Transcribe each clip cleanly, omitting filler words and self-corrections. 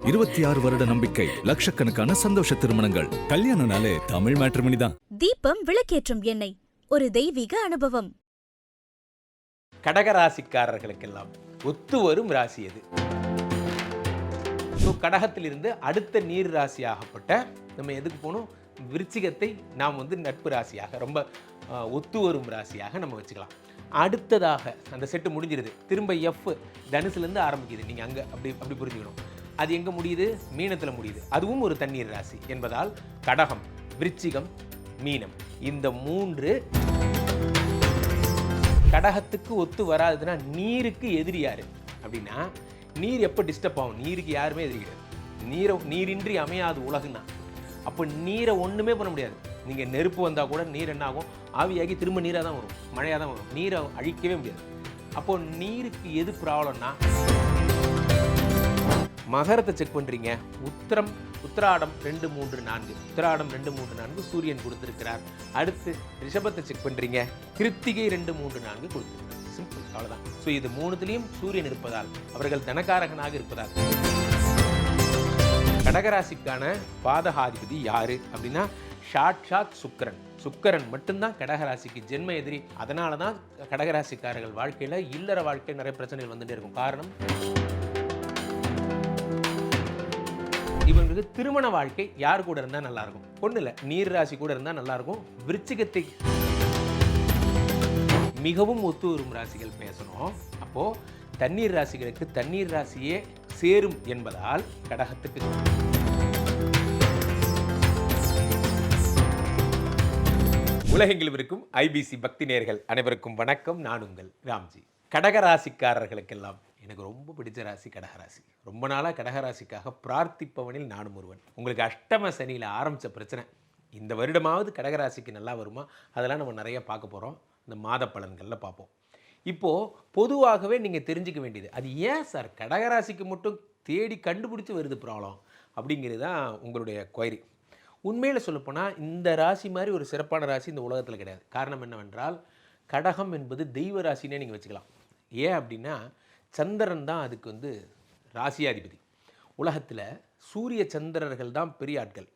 26 வருட நம்பிக்கை, லட்சக்கணக்கான சந்தோஷ திருமணங்கள். கல்யாணம்னாலே தமிழ் மேட்ரிமோனி தான். தீபம் விளக்கேற்றும் எண்ணெய், ஒரு தெய்வீக அனுபவம். கடகராசிக்காரர்களுக்கெல்லாம் ஒத்து வரும் ராசி எது? கடகத்திலிருந்து அடுத்த நீர் ராசியாகப்பட்ட நம்ம எதுக்கு போகணும்? விருச்சிகத்தை நாம் நட்பு ராசியாக, ரொம்ப ஒத்து வரும் ராசியாக நம்ம வச்சுக்கலாம். அடுத்ததாக அந்த செட்டு முடிஞ்சிருது, திரும்ப எஃப் தனுசுலேருந்து ஆரம்பிக்குது. நீங்கள் அங்கே அப்படி புரிஞ்சுக்கணும். அது எங்கே முடியுது? மீனத்தில் முடியுது. அதுவும் ஒரு தண்ணீர் ராசி என்பதால் கடகம், விருச்சிகம், மீனம், இந்த மூன்று கடகத்துக்கு ஒத்து வராதுன்னா நீருக்கு எதிரி யாரு அப்படின்னா, நீர் எப்போ டிஸ்டர்ப் ஆகும்? நீருக்கு யாருமே எதிரி கிடையாது. நீரின்றி அமையாது உலகுன்னா. அப்போ நீரை ஒன்றுமே பண்ண முடியாது. நீங்கள் நெருப்பு வந்தால் கூட நீர் என்ன ஆகும்? ஆவியாகி திரும்ப நீராக தான் வரும், மழையாக தான் வரும். நீரை அழிக்கவே முடியாது. அப்போது நீருக்கு எது ப்ராப்ளம்னா, மகரத்தை செக் பண்ணுறீங்க, உத்திராடம் 2, 3, 4, உத்திராடம் 2, 3, 4 சூரியன் கொடுத்துருக்கிறார். அடுத்து ரிஷபத்தை செக் பண்ணுறீங்க, கிருத்திகை 2, 3, 4 கொடுத்துருக்கிறார். சிம்பிள், அவ்வளோதான். ஸோ இது மூணுத்துலேயும் சூரியன் இருப்பதால், அவர்கள் தனக்காரகனாக இருப்பதால், கடகராசிக்கான பாதகாதிபதி யாரு அப்படின்னா சாட்சாத் சுக்கிரன். சுக்கிரன் மட்டும்தான் கடகராசிக்கு ஜென்ம எதிரி. அதனால தான் கடகராசிக்காரர்கள் வாழ்க்கையில் இல்லற வாழ்க்கை நிறைய பிரச்சனைகள் வந்துட்டே இருக்கும். காரணம், இவங்களுக்கு திருமண வாழ்க்கை யார் கூட இருந்தால் நல்லாயிருக்கும்? ஒன்றும் இல்லை, நீர் ராசி கூட இருந்தால் நல்லாயிருக்கும். விருச்சிகத்தை மிகவும் ஒத்து வரும் ராசிகள் பேசணும். அப்போது தண்ணீர் ராசிகளுக்கு தண்ணீர் ராசியே சேரும் என்பதால் கடகத்துக்கு. உலகெங்கிலும் இருக்கும் ஐபிசி பக்தி நேயர்கள் அனைவருக்கும் வணக்கம். நான் உங்கள் ராம்ஜி. கடகராசிக்காரர்களுக்கெல்லாம் எனக்கு ரொம்ப பிடிச்ச ராசி கடகராசி. ரொம்ப நாளாக கடகராசிக்காக பிரார்த்திப்பவனில் நானும் ஒருவன். உங்களுக்கு அஷ்டம சனியில் ஆரம்பித்த பிரச்சனை இந்த வருடமாவது கடகராசிக்கு நல்லா வருமா? அதெல்லாம் நம்ம நிறைய பார்க்க போகிறோம். இந்த மாத பலன்களில் பார்ப்போம். இப்போது பொதுவாகவே நீங்கள் தெரிஞ்சிக்க வேண்டியது, அது ஏன் சார் கடகராசிக்கு மட்டும் தேடி கண்டுபிடிச்சி வருது ப்ராப்ளம் அப்படிங்கிறது தான் உங்களுடைய கொயரி. உண்மையில் சொல்லப்போனால் இந்த ராசி மாதிரி ஒரு சிறப்பான ராசி இந்த உலகத்தில் கிடையாது. காரணம் என்னவென்றால், கடகம் என்பது தெய்வ ராசினே நீங்கள் வச்சுக்கலாம். ஏன் அப்படின்னா, சந்திரன் தான் அதுக்கு ராசியாதிபதி. உலகத்தில் சூரிய சந்திரர்கள் தான் பெரிய ஆட்கள்.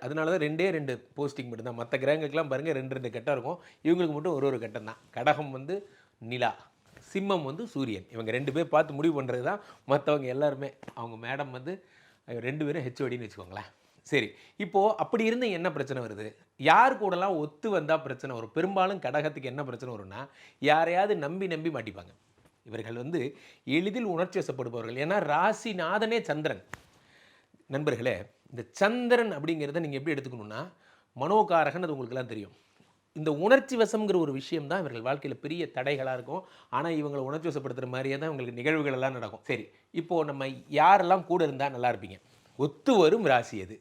அதனால தான் 2 போஸ்டிங் மட்டும்தான். மற்ற கிரகங்களுக்கெல்லாம் பாருங்கள் 2 கட்டம் இருக்கும். இவங்களுக்கு மட்டும் ஒரு கட்டம் தான். கடகம் நிலா, சிம்மம் சூரியன். இவங்க 2 பேர் பார்த்து முடிவு பண்ணுறது தான். மற்றவங்க எல்லாருமே, அவங்க மேடம் 2 பேரும் ஹெச்ஓடின்னு வச்சுக்கோங்களேன். சரி, இப்போது அப்படி இருந்து என்ன பிரச்சனை வருது? யார் கூடலாம் ஒத்து வந்தால் பிரச்சனை வரும்? பெரும்பாலும் கடகத்துக்கு என்ன பிரச்சனை வரும்னா, யாரையாவது நம்பி மாட்டிப்பாங்க. இவர்கள் எளிதில் உணர்ச்சி வசப்படுபவர்கள். ஏன்னா ராசிநாதனே சந்திரன். நண்பர்களே, இந்த சந்திரன் அப்படிங்கிறத நீங்கள் எப்படி எடுத்துக்கணுன்னா, மனோகாரகன், அது உங்களுக்குலாம் தெரியும். இந்த உணர்ச்சி வசம்ங்கிற ஒரு விஷயம் தான் இவர்கள் வாழ்க்கையில் பெரிய தடைகளாக இருக்கும். ஆனால் இவங்களை உணர்ச்சி வசப்படுத்துகிற மாதிரியே தான் இவங்களுக்கு நிகழ்வுகள் எல்லாம் நடக்கும். சரி, இப்போது நம்ம யாரெல்லாம் கூட இருந்தால் நல்லா இருப்பீங்க? ஒத்து வரும் ராசி எது?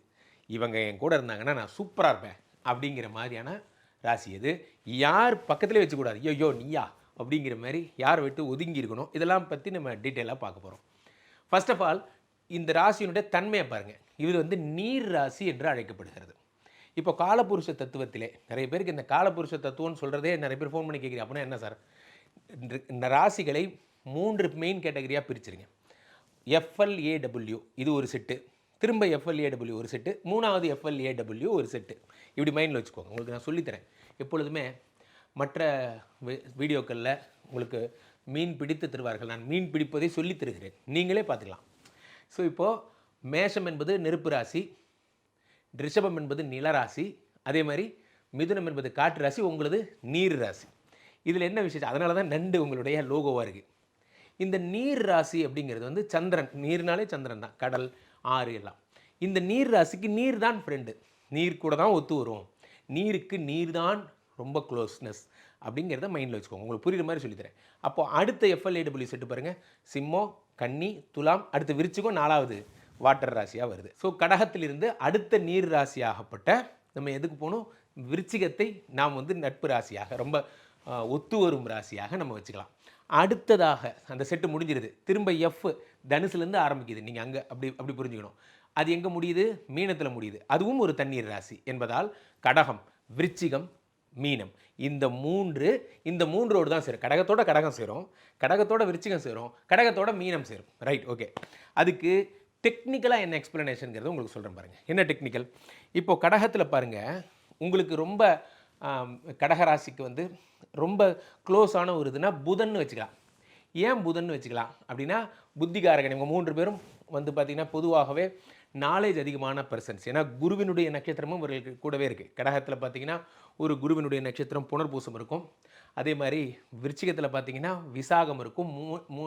இவங்க என் கூட இருந்தாங்கன்னா நான் சூப்பராக இருப்பேன் அப்படிங்கிற மாதிரியான ராசி எது? யார் பக்கத்துலேயே வச்சுக்கூடாது, ஐயோ நீயா அப்படிங்கிற மாதிரி யாரை விட்டு ஒதுங்கி இருக்கணும். இதெல்லாம் பற்றி நம்ம டீட்டெயிலாக பார்க்க போகிறோம். ஃபர்ஸ்ட் ஆஃப் ஆல், இந்த ராசியினுடைய தன்மையை பாருங்கள். இது நீர் ராசி என்று அழைக்கப்படுகிறது. இப்போ காலபுருஷ தத்துவத்திலே நிறைய பேருக்கு இந்த காலபுருஷ தத்துவம்னு சொல்கிறதே நிறைய பேர் ஃபோன் பண்ணி கேட்குறீங்க. அப்படின்னா என்ன சார்? இந்த ராசிகளை 3 மெயின் கேட்டகரியாக பிரிச்சுருங்க. FLAW இது ஒரு செட்டு, திரும்ப FLAW ஒரு செட்டு, 3வது FLAW ஒரு செட்டு. இப்படி மைண்டில் வச்சுக்கோங்க. உங்களுக்கு நான் சொல்லித்தரேன். எப்பொழுதுமே மற்ற வீடியோக்களில் உங்களுக்கு மீன் பிடித்து தருவார்கள். நான் மீன் பிடிப்பதை சொல்லித் தருகிறேன், நீங்களே பார்த்துக்கலாம். ஸோ இப்போது மேஷம் என்பது நெருப்பு ராசி, ரிஷபம் என்பது நிலராசி, அதே மாதிரி மிதுனம் என்பது காற்று ராசி, உங்களது நீர் ராசி. இதில் என்ன விசேஷம்? அதனால தான் நண்டு உங்களுடைய லோகோவாக இருக்குது. இந்த நீர் ராசி அப்படிங்கிறது சந்திரன். நீர்னாலே சந்திரன் தான், கடல், ஆறு எல்லாம். இந்த நீர் ராசிக்கு நீர் தான் ஃப்ரெண்டு. நீர் கூட தான் ஒத்து வரும். நீருக்கு நீர் தான் ரொம்ப க்ளோஸ்னஸ் அப்படிங்கிறத மைண்டில் வச்சுக்கோங்க. உங்களுக்கு புரியுற மாதிரி சொல்லித்தரேன். அப்போது அடுத்த FLAW செட்டு பாருங்கள். சிம்மம், கன்னி, துலாம், அடுத்த விருச்சிகம், 4வது வாட்டர் ராசியாக வருது. ஸோ கடகத்திலிருந்து அடுத்த நீர் ராசியாகப்பட்ட நம்ம எதுக்கு போகணும்? விருச்சிகத்தை நாம் நட்பு ராசியாக, ரொம்ப ஒத்து வரும் ராசியாக நம்ம வச்சுக்கலாம். அடுத்ததாக அந்த செட்டு முடிஞ்சிருது, திரும்ப எஃப் தனுசுலேருந்து ஆரம்பிக்குது. நீங்கள் அங்கே அப்படி புரிஞ்சுக்கணும். அது எங்கே முடியுது? மீனத்தில் முடியுது. அதுவும் ஒரு தண்ணீர் ராசி என்பதால் கடகம், விருச்சிகம், மீனம், இந்த மூன்றோடு தான் சேரும். கடகத்தோட கடகம் சேரும், கடகத்தோட விருச்சிகம் சேரும், கடகத்தோட மீனம் சேரும். Right, okay. அதுக்கு டெக்னிக்கலாக என்ன எக்ஸ்ப்ளனேஷனுங்கிறது உங்களுக்கு சொல்கிறேன் பாருங்கள். என்ன டெக்னிக்கல்? இப்போது கடகத்தில் பாருங்கள், உங்களுக்கு ரொம்ப கடகராசிக்கு வந்து ரொம்ப க்ளோஸான ஒரு இதுனா புதன்னு வச்சுக்கலாம். ஏன் புதன்னு வச்சுக்கலாம் அப்படின்னா, புத்திகாரகன். இவங்க 3 பேரும் வந்து பார்த்திங்கன்னா பொதுவாகவே நாலேஜ் அதிகமான பர்சன்ஸ். ஏன்னா குருவினுடைய நட்சத்திரமும் இவர்களுக்கு கூடவே இருக்குது. கடகத்தில் பார்த்திங்கன்னா ஒரு குருவினுடைய நட்சத்திரம் புனர்பூசம் இருக்கும். அதே மாதிரி விருச்சிகத்தில் பார்த்திங்கன்னா விசாகம் இருக்கும்.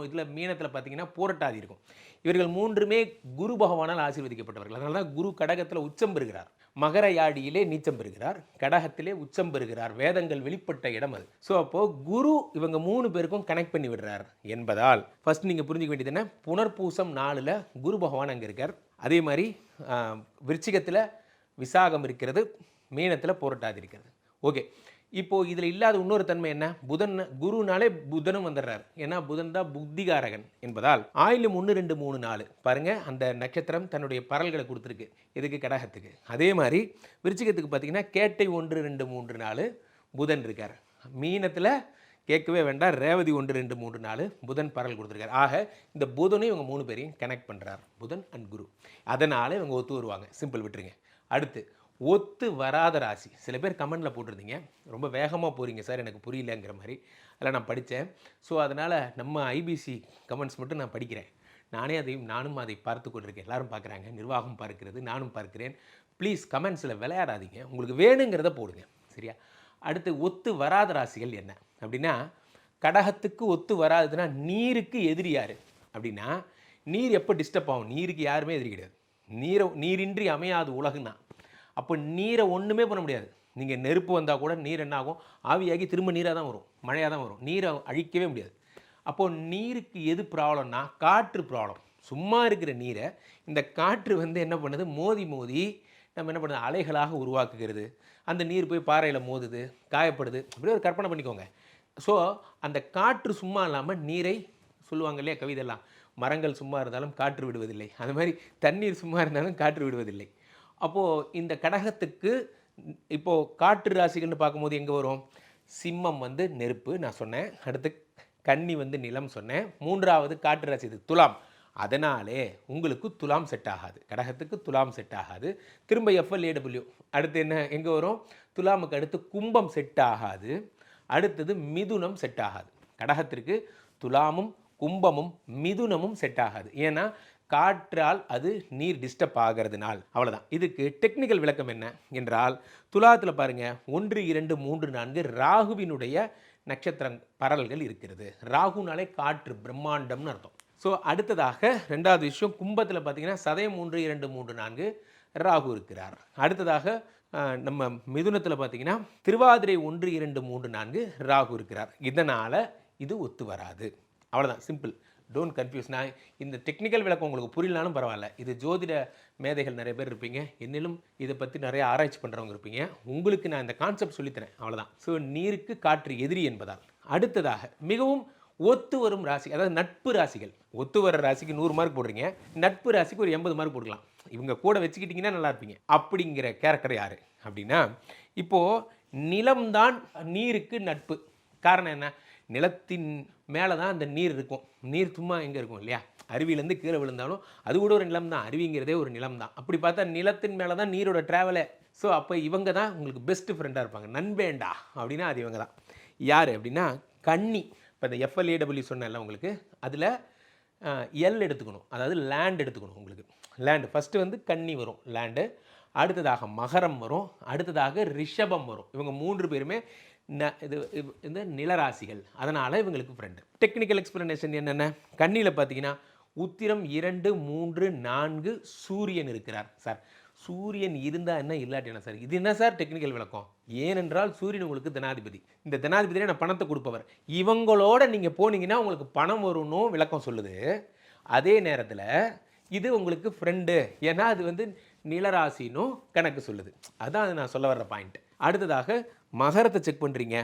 இதில் மீனத்தில் பார்த்திங்கன்னா பூரட்டாதி இருக்கும். இவர்கள் 3மே குரு பகவானால் ஆசீர்வதிக்கப்பட்டவர்கள். அதனால தான் குரு கடகத்தில் உச்சம் பெறுகிறார், மகர யாடியிலே நீச்சம் பெறுகிறார், கடகத்திலே உச்சம் பெறுகிறார். வேதங்கள் வெளிப்பட்ட இடம் அது. ஸோ அப்போது குரு இவங்க 3 பேருக்கும் கனெக்ட் பண்ணி விடுறார் என்பதால் ஃபஸ்ட் நீங்கள் புரிஞ்சிக்க வேண்டியது என்ன, புனர்பூசம் 4ல் குரு பகவான் அங்கே இருக்கார். அதே மாதிரி விருச்சிகத்தில் விசாகம் இருக்கிறது, மீனத்தில் பூரட்டாதி இருக்கிறது. ஓகே, இப்போது இதில் இல்லாத இன்னொரு தன்மை என்ன, புதன் குருனாலே புதனும் வந்துடுறார். ஏன்னா புதன் தான் புத்திகாரகன் என்பதால் ஆயிலும் 1 2 3 4 பாருங்கள், அந்த நட்சத்திரம் தன்னுடைய பரல்களை கொடுத்துருக்கு இதுக்கு கடகத்துக்கு. அதே மாதிரி விருச்சிகத்துக்கு பார்த்திங்கன்னா கேட்டை 1 2 3 4 புதன் இருக்கார். மீனத்தில் கேட்கவே வேண்டாம், ரேவதி 1 2 3 4 புதன் பரல் கொடுத்துருக்காரு. ஆக இந்த புதனையும் இவங்க 3 பேரையும் கனெக்ட் பண்ணுறார், புதன் அண்ட் குரு. அதனால் இவங்க ஒத்து வருவாங்க. சிம்பிள், விட்டுருங்க. அடுத்து ஒத்து வராத ராசி. சில பேர் கமெண்டில் போட்டிருந்தீங்க, ரொம்ப வேகமாக போகிறீங்க சார், எனக்கு புரியலங்கிற மாதிரி. அதில் நான் படித்தேன். ஸோ அதனால் நம்ம ஐபிசி கமெண்ட்ஸ் மட்டும் நான் படிக்கிறேன். நானும் அதை பார்த்து கொண்டிருக்கேன். எல்லாரும் பார்க்குறாங்க, நிர்வாகம் பார்க்கிறது, நானும் பார்க்கிறேன். ப்ளீஸ் கமெண்ட்ஸில் விளையாடாதீங்க, உங்களுக்கு வேணுங்கிறத போடுங்க, சரியா? அடுத்து ஒத்து வராத ராசிகள் என்ன அப்படின்னா, கடகத்துக்கு ஒத்து வராதுன்னா நீருக்கு எதிரி யார் அப்படின்னா, நீர் எப்போ டிஸ்டர்ப் ஆகும்? நீருக்கு யாருமே எதிரி கிடையாது. நீரின்றி அமையாது உலகுன்னா. அப்போ நீரை ஒன்றுமே பண்ண முடியாது. நீங்கள் நெருப்பு வந்தால் கூட நீர் என்ன ஆகும், ஆவியாகி திரும்ப நீராக தான் வரும், மழையாக தான் வரும். நீரை அழிக்கவே முடியாது. அப்போது நீருக்கு எது ப்ராப்ளம்னா, காற்று ப்ராப்ளம். சும்மா இருக்கிற நீரை இந்த காற்று வந்து என்ன பண்ணுது, மோதி நம்ம என்ன பண்ணுறது, அலைகளாக உருவாக்குகிறது. அந்த நீர் போய் பாறையில் மோதுது, காயப்படுது. அப்படியே ஒரு கற்பனை பண்ணிக்கோங்க. ஸோ அந்த காற்று சும்மா இல்லாமல் நீரை சொல்லுவாங்க இல்லையா கவிதெல்லாம், மரங்கள் சும்மா இருந்தாலும் காற்று விடுவதில்லை. அது மாதிரி தண்ணீர் சும்மா இருந்தாலும் காற்று விடுவதில்லை. அப்போது இந்த கடகத்துக்கு இப்போது காற்று ராசிகள்னு பார்க்கும்போது எங்கே வரும், சிம்மம் வந்து நெருப்பு நான் சொன்னேன், அடுத்து கன்னி வந்து நிலம் சொன்னேன், 3வது காற்று ராசி இது துலாம். அதனாலே உங்களுக்கு துலாம் செட் ஆகாது, கடகத்துக்கு துலாம் செட் ஆகாது. திரும்ப FLAW அடுத்து என்ன எங்கே வரும், துலாமுக்கு அடுத்து கும்பம் செட் ஆகாது, அடுத்தது மிதுனம் செட் ஆகாது. கடகத்திற்கு துலாமும் கும்பமும் மிதுனமும் செட் ஆகாது. ஏன்னா காற்றால் அது நீர் டிஸ்டர்ப் ஆகிறதுனால். அவ்வளோதான். இதுக்கு டெக்னிக்கல் விளக்கம் என்ன என்றால், துலாத்தில் பாருங்கள் 1 2 3 4 ராகுவினுடைய நட்சத்திரம் பரல்கள் இருக்கிறது. ராகுனாலே காற்று, பிரம்மாண்டம்னு அர்த்தம். ஸோ அடுத்ததாக 2வது விஷயம், கும்பத்தில் பார்த்தீங்கன்னா சதயம் 1 2 3 4 ராகு இருக்கிறார். அடுத்ததாக நம்ம மிதுனத்தில் பார்த்தீங்கன்னா திருவாதிரை 1 2 3 4 ராகு இருக்கிறார். இதனால் இது ஒத்து வராது. அவ்வளோதான், சிம்பிள். Don't confuse. நான் இந்த டெக்னிக்கல் விளக்கம் உங்களுக்கு புரியலனாலும் பரவாயில்ல. இது ஜோதிட மேதைகள் நிறைய பேர் இருப்பீங்க, என்னிலும் இதை பற்றி நிறைய ஆராய்ச்சி பண்ணுறவங்க இருப்பீங்க. உங்களுக்கு நான் இந்த கான்செப்ட் சொல்லித்தரேன், அவ்வளோதான். ஸோ நீருக்கு காற்று எதிரி என்பதால். அடுத்ததாக மிகவும் ஒத்து வரும் ராசி, அதாவது நட்பு ராசிகள். ஒத்து வர ராசிக்கு 100 மார்க் போடுறீங்க, நட்பு ராசிக்கு ஒரு 80 மார்க் போடலாம். இவங்க கூட வச்சுக்கிட்டிங்கன்னா நல்லா இருப்பீங்க. அப்படிங்கிற கேரக்டர் யார் அப்படின்னா, இப்போது நிலம்தான் நீருக்கு நட்பு. காரணம் என்ன, நிலத்தின் மேலே தான் அந்த நீர் இருக்கும். நீர் சும்மா எங்கே இருக்கும் இல்லையா, அருவியிலேருந்து கீழே விழுந்தாலும் அது கூட ஒரு நிலம் தான், அருவிங்கிறதே ஒரு நிலம் தான். அப்படி பார்த்தா நிலத்தின் மேலே தான் நீரோட ட்ராவலே. ஸோ அப்போ இவங்க தான் உங்களுக்கு பெஸ்ட் ஃப்ரெண்டாக இருப்பாங்க. நண்பேண்டா அப்படின்னா அது இவங்க தான். யார் அப்படின்னா கன்னி. இப்போ இந்த FLAW சொன்னேன்ல உங்களுக்கு, அதில் எல் எடுத்துக்கணும், அதாவது லேண்ட் எடுத்துக்கணும். உங்களுக்கு லேண்டு ஃபஸ்ட்டு வந்து கன்னி வரும் லேண்டு, அடுத்ததாக மகரம் வரும், அடுத்ததாக ரிஷபம் வரும். இவங்க 3 பேருமே இந்த நிலராசிகள். அதனால் இவங்களுக்கு ஃப்ரெண்டு. டெக்னிக்கல் எக்ஸ்பிளனேஷன் என்னென்ன, கண்ணியில் பார்த்தீங்கன்னா உத்திரம் 2 3 4 சூரியன் இருக்கிறார். சார் சூரியன் இருந்தால் என்ன இல்லாட்டி என்ன சார், இது என்ன சார் டெக்னிக்கல் விளக்கம்? ஏனென்றால் சூரியன் உங்களுக்கு தனாதிபதி. இந்த தனாதிபதியே நான் பணத்தை கொடுப்பவர். இவங்களோட நீங்கள் போனீங்கன்னா உங்களுக்கு பணம் வரும்னு விளக்கம் சொல்லுது. அதே நேரத்தில் இது உங்களுக்கு ஃப்ரெண்டு, ஏன்னா அது வந்து நிலராசினும் கணக்கு சொல்லுது. அதுதான் அது நான் சொல்ல வர்ற பாயிண்ட். அடுத்ததாக மகரத்தை செக் பண்ணுறீங்க,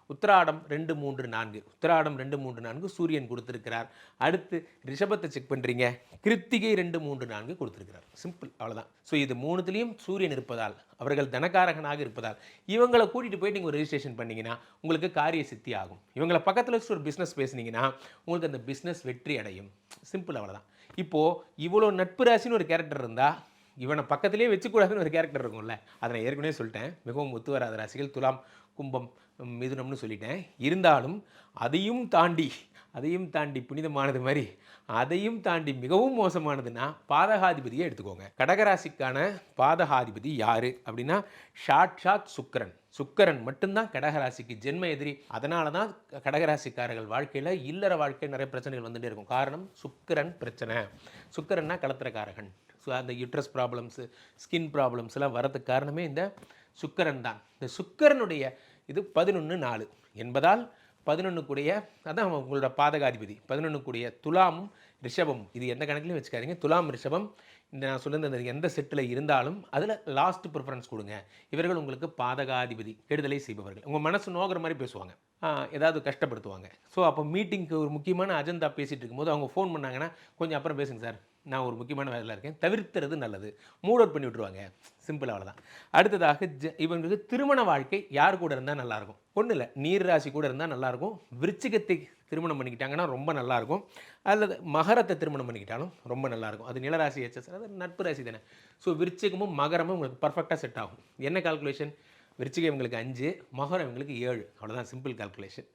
உத்திராடம் 2 3 4 உத்திராடம் 2 3 4 சூரியன் கொடுத்துருக்கிறார். அடுத்து ரிஷபத்தை செக் பண்ணுறீங்க, கிருத்திகை 2 3 4 கொடுத்துருக்கிறார். சிம்பிள், அவ்வளோதான். ஸோ இது 3த்துலேயும் சூரியன் இருப்பதால், அவர்கள் தனக்காரகனாக இருப்பதால் இவங்களை கூட்டிகிட்டு போய் நீங்கள் ஒரு ரிஜிஸ்ட்ரேஷன் பண்ணிங்கன்னா உங்களுக்கு காரிய சித்தி ஆகும். இவங்களை பக்கத்தில் வச்சு ஒரு பிஸ்னஸ் பேசுனீங்கன்னா உங்களுக்கு அந்த பிஸ்னஸ் வெற்றி அடையும். சிம்பிள், அவ்வளோதான். இப்போது இவ்வளோ நட்பு ராசின்னு ஒரு கேரக்டர் இருந்தால் இவனை பக்கத்திலே வச்சுக்கூடாதுன்னு ஒரு கேரக்டர் இருக்கும்ல. அதை நான் ஏற்கனவே சொல்லிட்டேன். மிகவும் ஒத்து வராத ராசிகள் துலாம், கும்பம், மிதுனம்னு சொல்லிட்டேன். இருந்தாலும் அதையும் தாண்டி புனிதமானது மாதிரி அதையும் தாண்டி மிகவும் மோசமானதுன்னா பாதகாதிபதியை எடுத்துக்கோங்க. கடகராசிக்கான பாதகாதிபதி யார் அப்படின்னா சாட்சாத் சுக்கிரன் மட்டும்தான் கடகராசிக்கு ஜென்ம எதிரி. அதனால தான் கடகராசிக்காரர்கள் வாழ்க்கையில் இல்லற வாழ்க்கை நிறைய பிரச்சனைகள் வந்துகிட்டே இருக்கும். காரணம் சுக்கிரன் பிரச்சனை. சுக்கிரன்னா கலத்திரக்காரகன். ஸோ அந்த யூட்ரஸ் ப்ராப்ளம்ஸு, ஸ்கின் ப்ராப்ளம்ஸ்லாம் வரதுக்கு காரணமே இந்த சுக்கிரன் தான். இந்த சுக்கிரனுடைய இது 11-4 என்பதால் 11 கூடிய அதான் உங்களோட பாதகாதிபதி. 11 கூடிய துலாமும் ரிஷபமும், இது எந்த கணக்குலையும் வச்சுக்காதீங்க. துலாம் ரிஷபம் இந்த நான் சொல்லுறது அந்த எந்த செட்டில் இருந்தாலும் அதில் லாஸ்ட் ப்ரிஃபரன்ஸ் கொடுங்க. இவர்கள் உங்களுக்கு பாதகாதிபதி, கெடுதலை செய்பவர்கள். உங்கள் மனசு நோக்கிற மாதிரி பேசுவாங்க, ஏதாவது கஷ்டப்படுத்துவாங்க. ஸோ அப்போ மீட்டிங்க்கு ஒரு முக்கியமான அஜெண்டா பேசிகிட்டு இருக்கும்போது அவங்க ஃபோன் பண்ணாங்கன்னா கொஞ்சம் அப்புறம் பேசுங்க சார், நான் ஒரு முக்கியமான வேலையில் இருக்கேன், தவிர்த்துறது நல்லது. மூட் அவுட் பண்ணி விட்ருவாங்க. சிம்பிள், அவ்வளோதான். அடுத்ததாக இவங்களுக்கு திருமண வாழ்க்கை யார் கூட இருந்தால் நல்லாயிருக்கும்? ஒன்றும் இல்லை, நீர் ராசி கூட இருந்தால் நல்லாயிருக்கும். விருச்சிகத்தை திருமணம் பண்ணிக்கிட்டாங்கன்னா ரொம்ப நல்லாயிருக்கும். அல்லது மகரத்தை திருமணம் பண்ணிக்கிட்டாலும் ரொம்ப நல்லாயிருக்கும். அது நிலராசி ஹெச்எஸ், அது நட்பு ராசி தானே. ஸோ விருச்சிகமும் மகரமும் உங்களுக்கு பர்ஃபெக்டாக செட் ஆகும். என்ன கால்குலேஷன்? விருச்சிகம் இவங்களுக்கு 5, மகரம் இவங்களுக்கு 7, அவ்வளோதான். Simple calculation.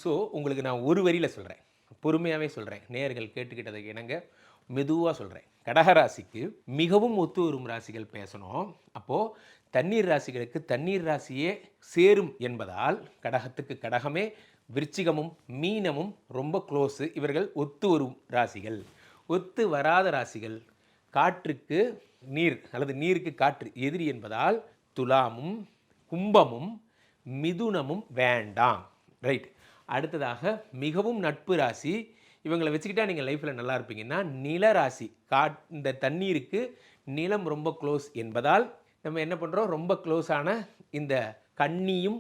ஸோ உங்களுக்கு நான் ஒரு வரியில் சொல்கிறேன், பொறுமையாகவே சொல்கிறேன், நேயர்கள் கேட்டுக்கிட்டதை இணங்க மெதுவாக சொல்கிறேன். கடகராசிக்கு மிகவும் ஒத்து வரும் ராசிகள் பேசணும். அப்போது தண்ணீர் ராசிகளுக்கு தண்ணீர் ராசியே சேரும் என்பதால் கடகத்துக்கு கடகமே, விருச்சிகமும் மீனமும் ரொம்ப க்ளோஸு. இவர்கள் ஒத்து வரும் ராசிகள். ஒத்து வராத ராசிகள் காற்றுக்கு நீர் அல்லது நீருக்கு காற்று எதிரி என்பதால் துலாமும் கும்பமும் மிதுனமும் வேண்டாம். ரைட். அடுத்ததாக மிகவும் நட்பு ராசி, இவங்களை வச்சுக்கிட்டா நீங்கள் லைஃப்பில் நல்லா இருப்பீங்கன்னா நிலராசி. இந்த தண்ணீருக்கு நிலம் ரொம்ப க்ளோஸ் என்பதால் நம்ம என்ன பண்ணுறோம், ரொம்ப க்ளோஸான இந்த கன்னியும்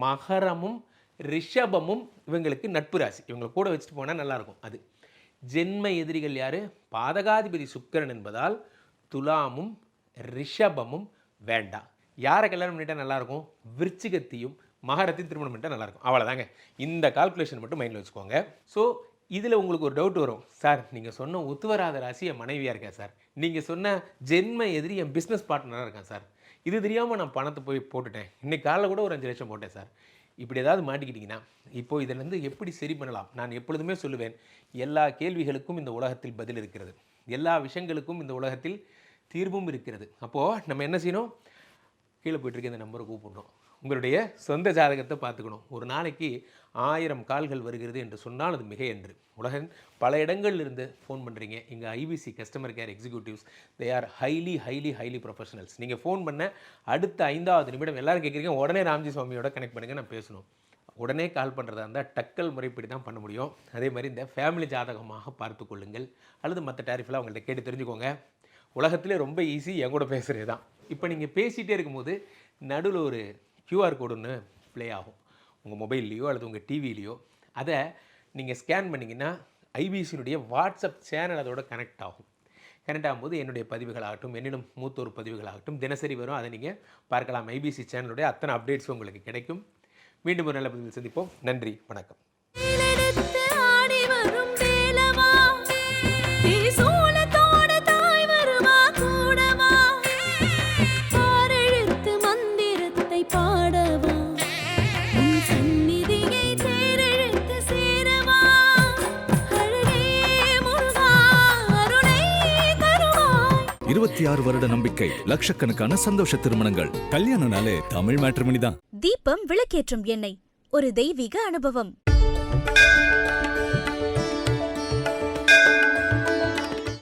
மகரமும் ரிஷபமும் இவங்களுக்கு நட்பு ராசி. இவங்களை கூட வச்சுட்டு போனால் நல்லாயிருக்கும். அது ஜென்ம எதிரிகள் யார்? பாதகாதிபதி சுக்கிரன் என்பதால் துலாமும் ரிஷபமும் வேண்டாம். யாரை கல்யாணம் பண்ணிட்டால் நல்லாயிருக்கும்? விருச்சிகத்தையும் மகரத்தையும் திருமணம் பண்ணிட்டால் நல்லாயிருக்கும். அவ்வளோதாங்க. இந்த கால்குலேஷன் மட்டும் மைண்டில் வச்சுக்கோங்க. ஸோ இதில் உங்களுக்கு ஒரு டவுட் வரும், சார் நீங்கள் சொன்ன ஒத்து வராத ராசி என் மனைவியாக இருக்கேன் சார், நீங்கள் சொன்ன ஜென்ம எதிரி என் பிஸ்னஸ் பார்ட்னராக இருக்கேன் சார், இது தெரியாமல் நான் பணத்தை போய் போட்டுட்டேன், இன்றைக்கி காலைல கூட ஒரு 5 லட்சம் போட்டேன் சார், இப்படி ஏதாவது மாட்டிக்கிட்டிங்கன்னா இப்போது இதிலேருந்து எப்படி சரி பண்ணலாம்? நான் எப்பொழுதுமே சொல்லுவேன், எல்லா கேள்விகளுக்கும் இந்த உலகத்தில் பதில் இருக்கிறது, எல்லா விஷயங்களுக்கும் இந்த உலகத்தில் தீர்வும் இருக்கிறது. அப்போது நம்ம என்ன செய்யணும்? கீழே போய்ட்டுருக்க இந்த நம்பரை கூப்பிடணும். உங்களுடைய சொந்த ஜாதகத்தை பார்த்துக்கணும். ஒரு நாளைக்கு 1000 கால்கள் வருகிறது என்று சொன்னால் அது மிக என்று. உலகின் பல இடங்கள்லேருந்து ஃபோன் பண்ணுறீங்க. எங்கள் IPC customer care executives, they are highly professionals. நீங்கள் ஃபோன் பண்ண அடுத்த 5வது நிமிடம் எல்லோரும் கேட்குறீங்க, உடனே ராம்ஜி சுவாமியோட கனெக்ட் பண்ணுங்கள், நான் பேசணும். உடனே கால் பண்ணுறதா இருந்தால் டக்கல் முறைப்படி தான் பண்ண முடியும். அதே மாதிரி இந்த ஃபேமிலி ஜாதகமாக பார்த்து கொள்ளுங்கள், அல்லது மற்ற டேரிஃபெலாம் அவங்கள்ட்ட கேட்டு தெரிஞ்சுக்கோங்க. உலகத்திலே ரொம்ப ஈஸி என் கூட பேசுகிறது தான். இப்போ நீங்கள் பேசிகிட்டே இருக்கும்போது நடுவில் ஒரு QR கோடு ஒன்று ப்ளே ஆகும் உங்கள் மொபைல்லையோ அல்லது உங்கள் டிவிலையோ. அதை நீங்கள் ஸ்கேன் பண்ணிங்கன்னா ஐபிசியினுடைய வாட்ஸ்அப் சேனல் அதோட கனெக்ட் ஆகும். கனெக்ட் ஆகும்போது என்னுடைய பதிவுகளாகட்டும், என்னிடம் மூத்தோர் பதிவுகளாகட்டும் தினசரி வரும். அதை நீங்கள் பார்க்கலாம். ஐபிசி சேனலுடைய அத்தனை அப்டேட்ஸும் உங்களுக்கு கிடைக்கும். மீண்டும் ஒரு நல்ல பதிவில் சந்திப்போம். நன்றி, வணக்கம். வருட நம்பிக்கை, லட்சக்கணக்கான சந்தோஷ திருமணங்கள். கல்யாணம்னாலே தமிழ் மேட்ரிமோனி தான். தீபம் விளக்கேற்றும் எண்ணெய், ஒரு தெய்வீக அனுபவம்.